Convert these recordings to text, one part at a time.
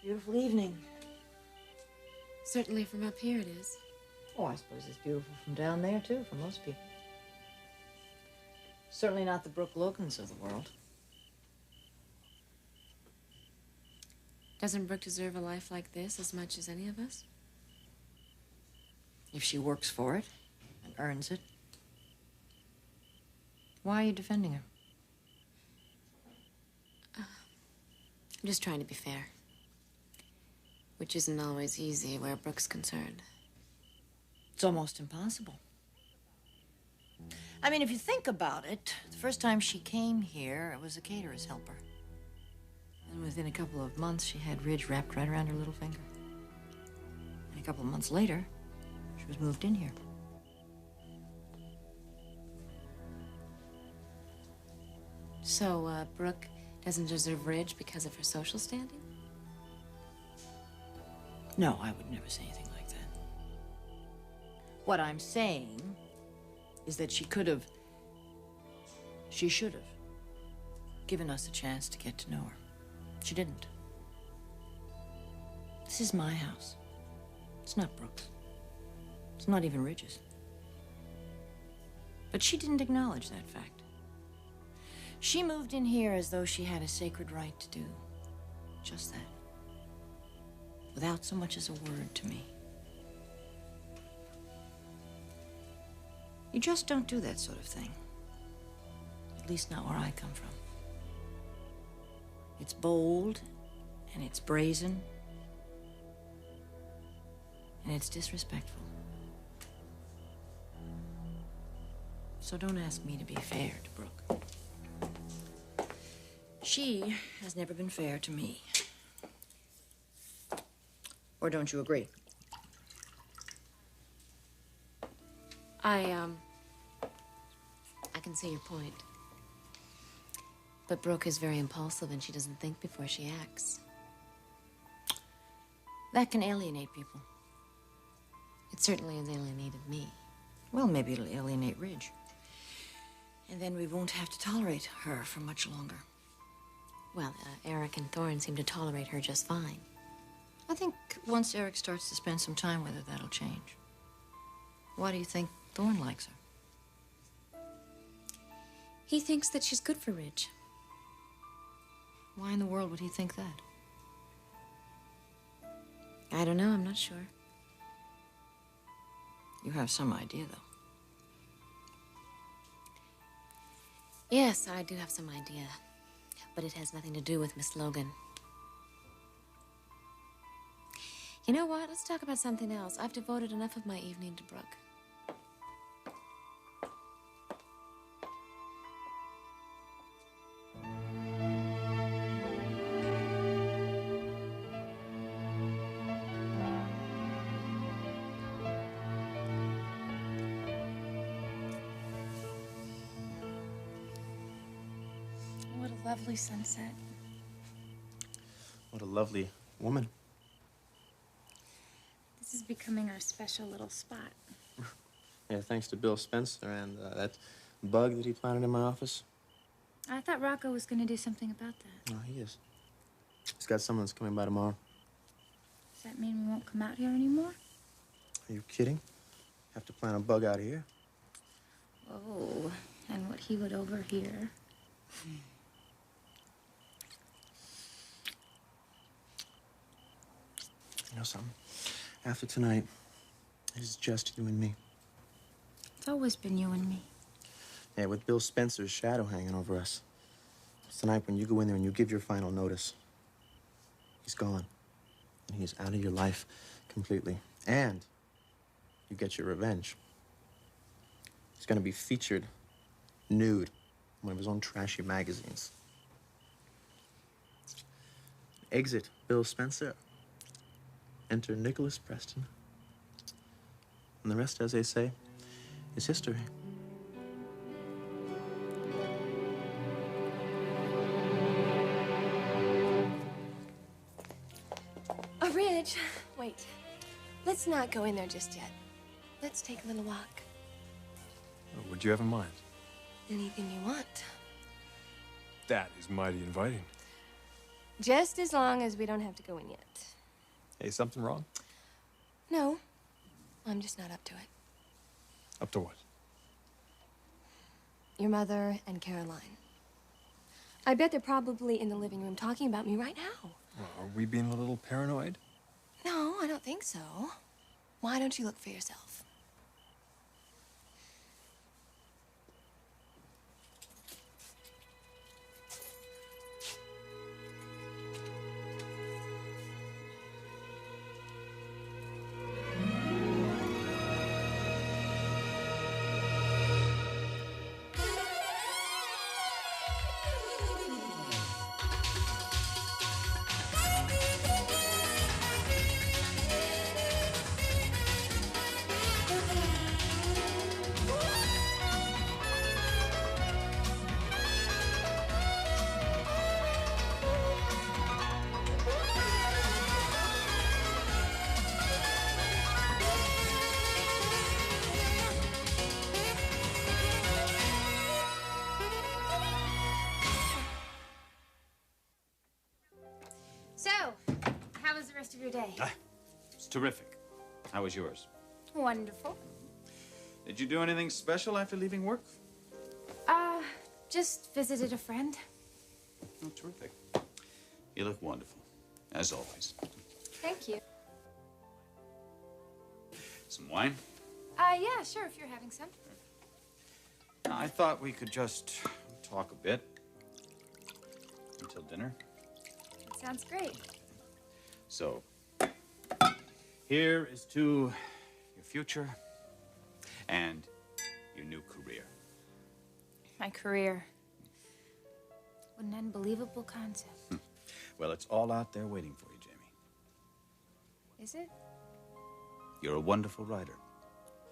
Beautiful evening. Certainly from up here it is. Oh, I suppose it's beautiful from down there, too, for most people. Certainly not the Brooke Logans of the world. Doesn't Brooke deserve a life like this as much as any of us? If she works for it and earns it. Why are you defending her? I'm just trying to be fair. Which isn't always easy where Brooke's concerned. It's almost impossible. I mean, if you think about it, the first time she came here, it was a caterer's helper. And within a couple of months, she had Ridge wrapped right around her little finger. And a couple of months later, she was moved in here. So, Brooke doesn't deserve Ridge because of her social standing? No, I would never say anything like that. What I'm saying is that she should have given us a chance to get to know her. She didn't. This is my house. It's not Brooke's. It's not even Ridge's. But she didn't acknowledge that fact. She moved in here as though she had a sacred right to do just that, without so much as a word to me. You just don't do that sort of thing. At least not where I come from. It's bold, and it's brazen, and it's disrespectful. So don't ask me to be fair to Brooke. She has never been fair to me. Or don't you agree? I can see your point. But Brooke is very impulsive and she doesn't think before she acts. That can alienate people. It certainly has alienated me. Well, maybe it'll alienate Ridge. And then we won't have to tolerate her for much longer. Well, Eric and Thorne seem to tolerate her just fine. I think once Eric starts to spend some time with her, that'll change. Why do you think Thorne likes her? He thinks that she's good for Ridge. Why in the world would he think that? I don't know, I'm not sure. You have some idea, though. Yes, I do have some idea. But it has nothing to do with Miss Logan. You know what? Let's talk about something else. I've devoted enough of my evening to Brooke. What a lovely sunset. What a lovely woman. This is becoming our special little spot. Yeah, thanks to Bill Spencer and that bug that he planted in my office. I thought Rocco was going to do something about that. Oh, he is. He's got someone that's coming by tomorrow. Does that mean we won't come out here anymore? Are you kidding? Have to plant a bug out here. Oh, and what he would overhear. You know something? After tonight, it's just you and me. It's always been you and me. Yeah, with Bill Spencer's shadow hanging over us. It's tonight when you go in there and you give your final notice. He's gone. And he's out of your life completely. And you get your revenge. He's gonna be featured nude in one of his own trashy magazines. Exit Bill Spencer. Enter Nicholas Preston. And the rest, as they say, is history. Oh, Ridge, wait. Let's not go in there just yet. Let's take a little walk. What'd you have in mind? Anything you want. That is mighty inviting. Just as long as we don't have to go in yet. Hey, something wrong? No, I'm just not up to it. Up to what? Your mother and Caroline. I bet they're probably in the living room talking about me right now. Well, are we being a little paranoid? No, I don't think so. Why don't you look for yourself? So, how was the rest of your day? It's terrific. How was yours? Wonderful. Did you do anything special after leaving work? Just visited a friend. Oh, terrific. You look wonderful, as always. Thank you. Some wine? Yeah, sure, if you're having some. I thought we could just talk a bit until dinner. That sounds great. So, here is to your future and your new career. My career. What an unbelievable concept. Well, it's all out there waiting for you, Jamie. Is it? You're a wonderful writer.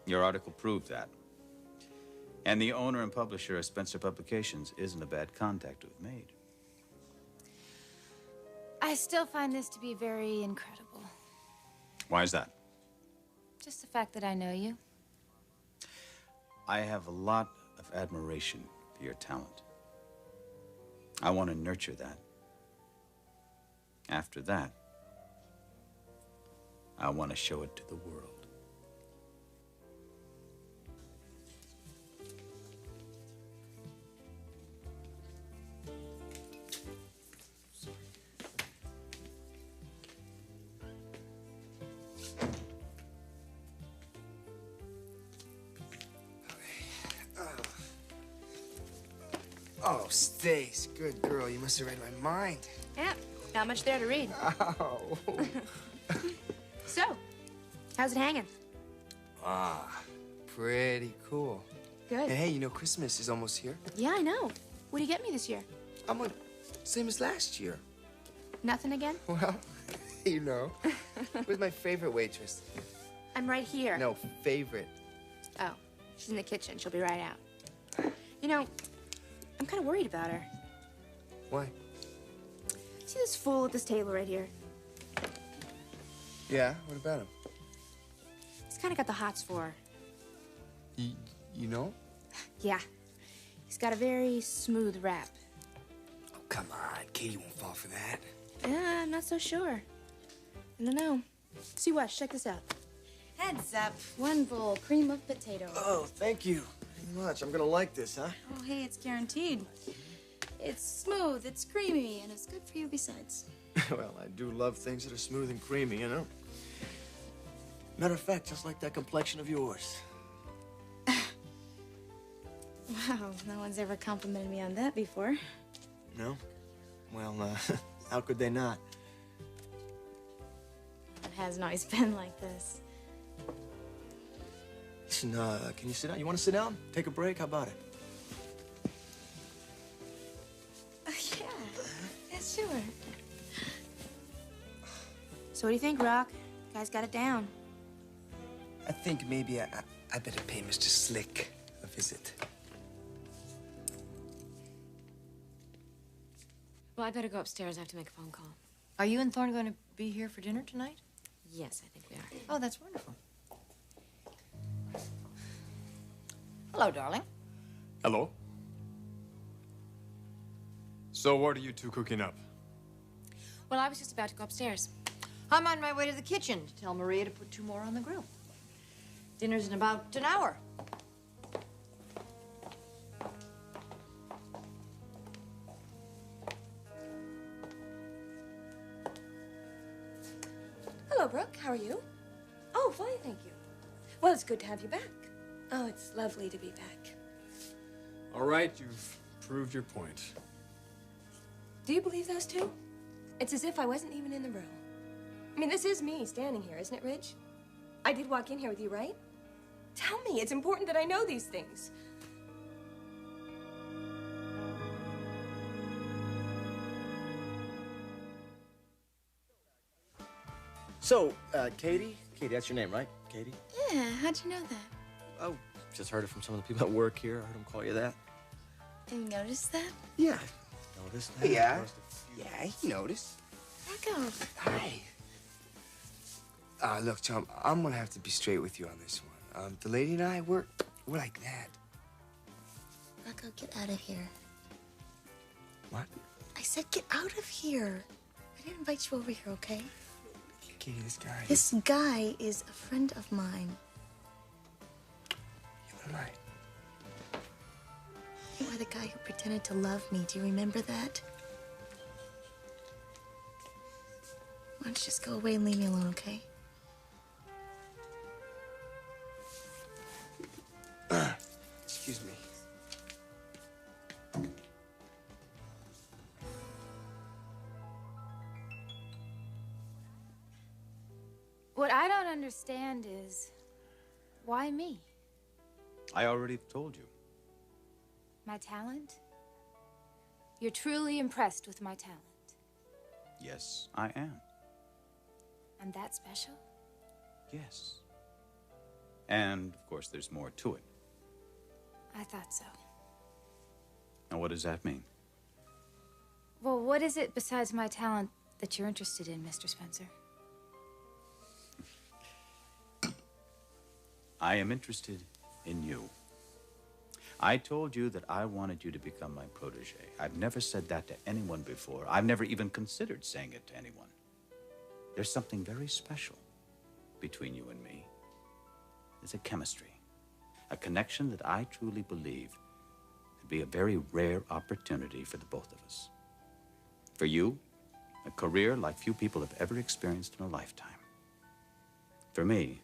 Your article proved that. And the owner and publisher of Spencer Publications isn't a bad contact to have made. I still find this to be very incredible. Why is that? Just the fact that I know you. I have a lot of admiration for your talent. I want to nurture that. After that, I want to show it to the world. Oh, Stace, good girl. You must have read my mind. Yeah, not much there to read. Oh. So, how's it hanging? Ah, pretty cool. Good. And hey, you know Christmas is almost here. Yeah, I know. What do you get me this year? I'm on same as last year. Nothing again? Well, you know. Where's my favorite waitress? I'm right here. No, favorite. Oh, she's in the kitchen. She'll be right out. You know, I'm kind of worried about her. Why? See this fool at this table right here? Yeah, what about him? He's kind of got the hots for her. You know? Yeah. He's got a very smooth rap. Oh, come on. Katie won't fall for that. I'm not so sure. I don't know. See what? Check this out. Heads up. One bowl, cream of potato. Oh, thank you very much. I'm gonna like this, huh? Oh, hey, it's guaranteed. It's smooth, it's creamy, and it's good for you besides. Well, I do love things that are smooth and creamy, you know? Matter of fact, just like that complexion of yours. Wow, no one's ever complimented me on that before. No? Well, how could they not? It hasn't always been like this. Listen, can you sit down? You want to sit down? Take a break? How about it? Yeah, sure. So what do you think, Rock? Guy's got it down. I think maybe I better pay Mr. Slick a visit. Well, I better go upstairs. I have to make a phone call. Are you and Thorne going to be here for dinner tonight? Yes, I think we are. Oh, that's wonderful. Hello, darling. Hello? So what are you two cooking up? Well, I was just about to go upstairs. I'm on my way to the kitchen to tell Maria to put 2 more on the grill. Dinner's in about an hour. Hello, Brooke. How are you? Oh, fine, thank you. Well, it's good to have you back. Oh, it's lovely to be back. All right, you've proved your point. Do you believe those two? It's as if I wasn't even in the room. I mean, this is me standing here, isn't it, Ridge? I did walk in here with you, right? Tell me, it's important that I know these things. So, Katie? Katie, that's your name, right? Katie? Yeah, how'd you know that? Oh, just heard it from some of the people at work here. I heard them call you that. You noticed that? Yeah. Noticed that. Yeah. Noticed a few- Yeah, he noticed. Rocco. Hi. Look, Tom, I'm gonna have to be straight with you on this one. The lady and I, we're like that. Rocco, get out of here. What? I said get out of here. I didn't invite you over here, okay? Katie, this guy. This guy is a friend of mine. You're right. You are the guy who pretended to love me. Do you remember that? Why don't you just go away and leave me alone, okay? Excuse me. What I don't understand is, why me? I already told you. My talent? You're truly impressed with my talent. Yes, I am. I'm that special? Yes. And, of course, there's more to it. I thought so. Now, what does that mean? Well, what is it besides my talent that you're interested in, Mr. Spencer? I am interested in you. I told you that I wanted you to become my protege. I've never said that to anyone before. I've never even considered saying it to anyone. There's something very special between you and me. There's a chemistry, a connection that I truly believe could be a very rare opportunity for the both of us. For you, a career like few people have ever experienced in a lifetime. For me,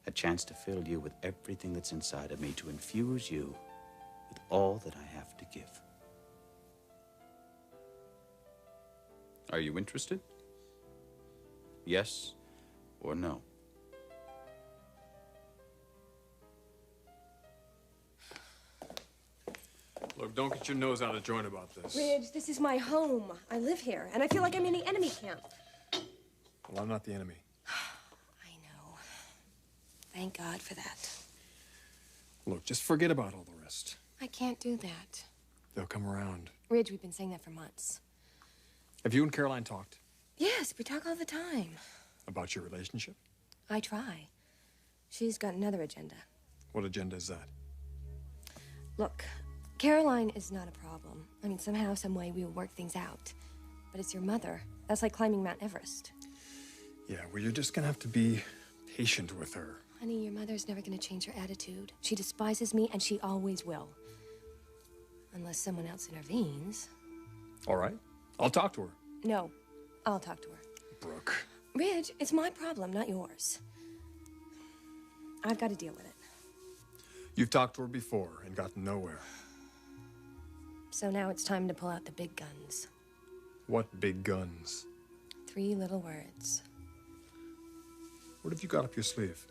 a chance to fill you with everything that's inside of me, to infuse you with all that I have to give. Are you interested? Yes or no? Look, don't get your nose out of joint about this. Ridge, this is my home. I live here, and I feel like I'm in the enemy camp. Well, I'm not the enemy. I know. Thank God for that. Look, just forget about all the rest. I can't do that. They'll come around. Ridge, we've been saying that for months. Have you and Caroline talked Yes, we talk all the time. about your relationship? I try. She's got another agenda. What agenda is that? Look, Caroline is not a problem. I mean, somehow, some way, we will work things out. But it's your mother. That's like climbing Mount Everest. Yeah, well, you're just gonna have to be patient with her. Honey, your mother's never gonna change her attitude. She despises me, and she always will. Unless someone else intervenes. All right, I'll talk to her. No, I'll talk to her. Brooke. Ridge, it's my problem, not yours. I've got to deal with it. You've talked to her before and gotten nowhere. So now it's time to pull out the big guns. What big guns? 3 little words. What have you got up your sleeve?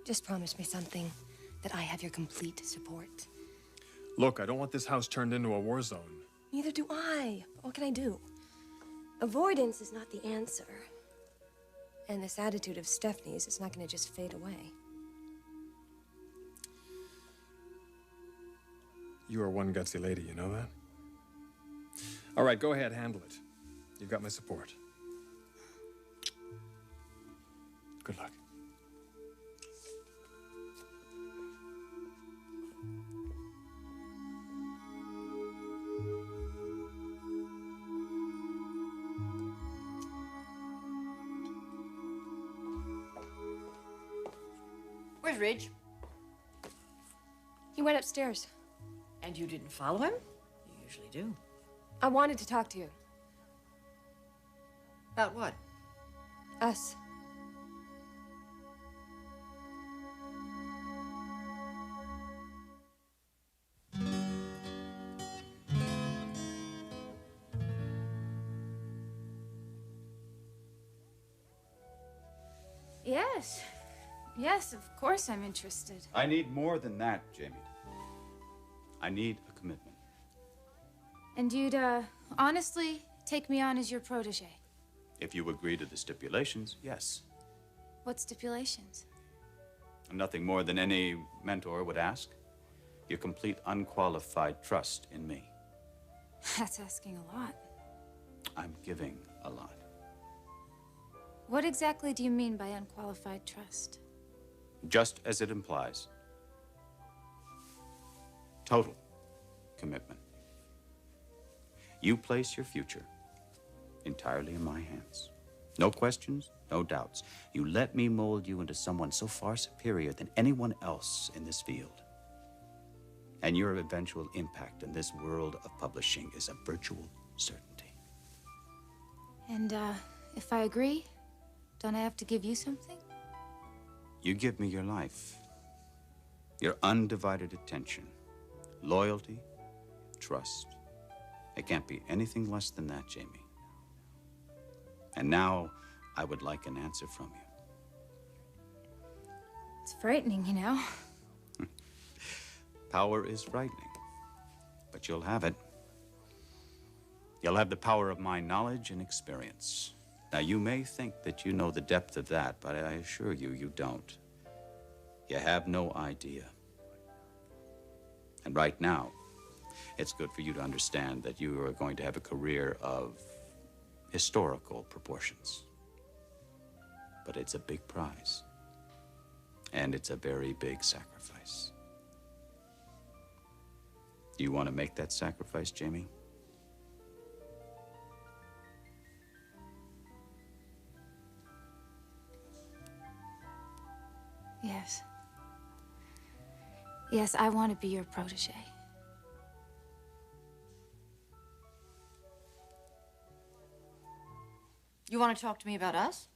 Just promise me something, that I have your complete support. Look, I don't want this house turned into a war zone. Neither do I. What can I do? Avoidance is not the answer. And this attitude of Stephanie's is not going to just fade away. You are one gutsy lady, you know that? All right, go ahead, handle it. You've got my support. Good luck. Where's Ridge? He went upstairs. And you didn't follow him? You usually do. I wanted to talk to you. About what? Us. Yes. Yes, of course I'm interested. I need more than that, Jamie. I need a commitment. And you'd, honestly take me on as your protege? If you agree to the stipulations, yes. What stipulations? Nothing more than any mentor would ask. Your complete unqualified trust in me. That's asking a lot. I'm giving a lot. What exactly do you mean by unqualified trust? Just as it implies. Total commitment. You place your future entirely in my hands. No questions, no doubts. You let me mold you into someone so far superior than anyone else in this field. And your eventual impact in this world of publishing is a virtual certainty. And, if I agree, don't I have to give you something? You give me your life, your undivided attention, loyalty, trust. It can't be anything less than that, Jamie. And now, I would like an answer from you. It's frightening, you know. Power is frightening, but you'll have it. You'll have the power of my knowledge and experience. Now, you may think that you know the depth of that, but I assure you, you don't. You have no idea. And right now, it's good for you to understand that you are going to have a career of historical proportions. But it's a big prize. And it's a very big sacrifice. Do you want to make that sacrifice, Jamie? Yes. Yes, I want to be your protege. You want to talk to me about us?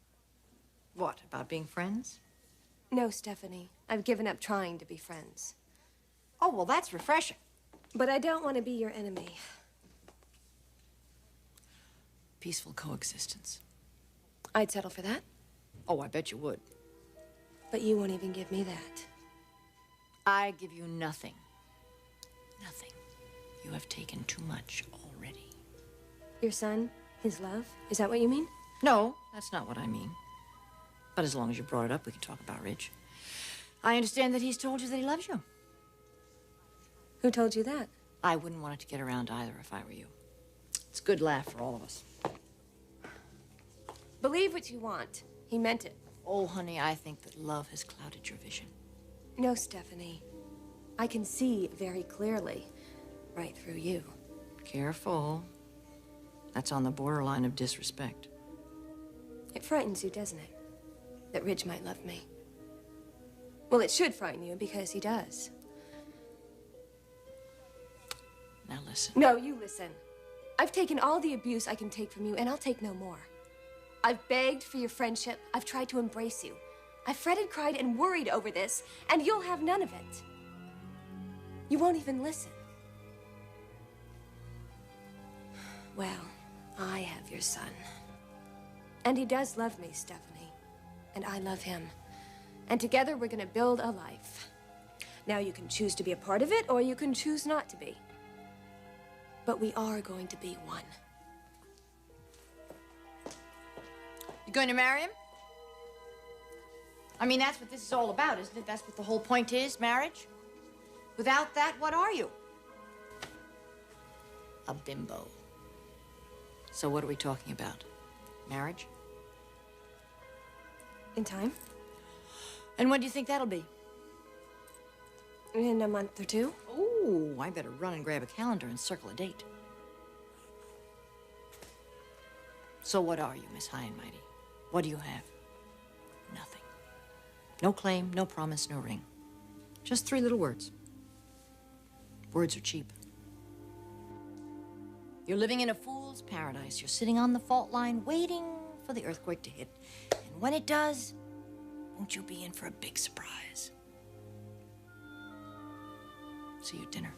What, about being friends? No, Stephanie. I've given up trying to be friends. Oh, well, that's refreshing. But I don't want to be your enemy. Peaceful coexistence. I'd settle for that. Oh, I bet you would. But you won't even give me that. I give you nothing. Nothing. You have taken too much already. Your son? His love? Is that what you mean? No, that's not what I mean. But as long as you brought it up, we can talk about Ridge. I understand that he's told you that he loves you. Who told you that? I wouldn't want it to get around either if I were you. It's a good laugh for all of us. Believe what you want. He meant it. Oh, honey, I think that love has clouded your vision. No, Stephanie. I can see very clearly right through you. Careful. That's on the borderline of disrespect. It frightens you, doesn't it? That Ridge might love me. Well, it should frighten you because he does. Now listen. No, you listen. I've taken all the abuse I can take from you, and I'll take no more. I've begged for your friendship. I've tried to embrace you. I've fretted, cried, and worried over this, and you'll have none of it. You won't even listen. Well, I have your son. And he does love me, Stephanie. And I love him. And together we're gonna build a life. Now you can choose to be a part of it, or you can choose not to be. But we are going to be one. You going to marry him? I mean, that's what this is all about, isn't it? That's what the whole point is, marriage. Without that, what are you? A bimbo. So what are we talking about? Marriage? In time? And when do you think that'll be? In a month or two? Oh, I better run and grab a calendar and circle a date. So what are you, Miss High and Mighty? What do you have? Nothing. No claim, no promise, no ring. Just 3 little words. Words are cheap. You're living in a fool's paradise. You're sitting on the fault line waiting for the earthquake to hit. And when it does, won't you be in for a big surprise? See you at dinner.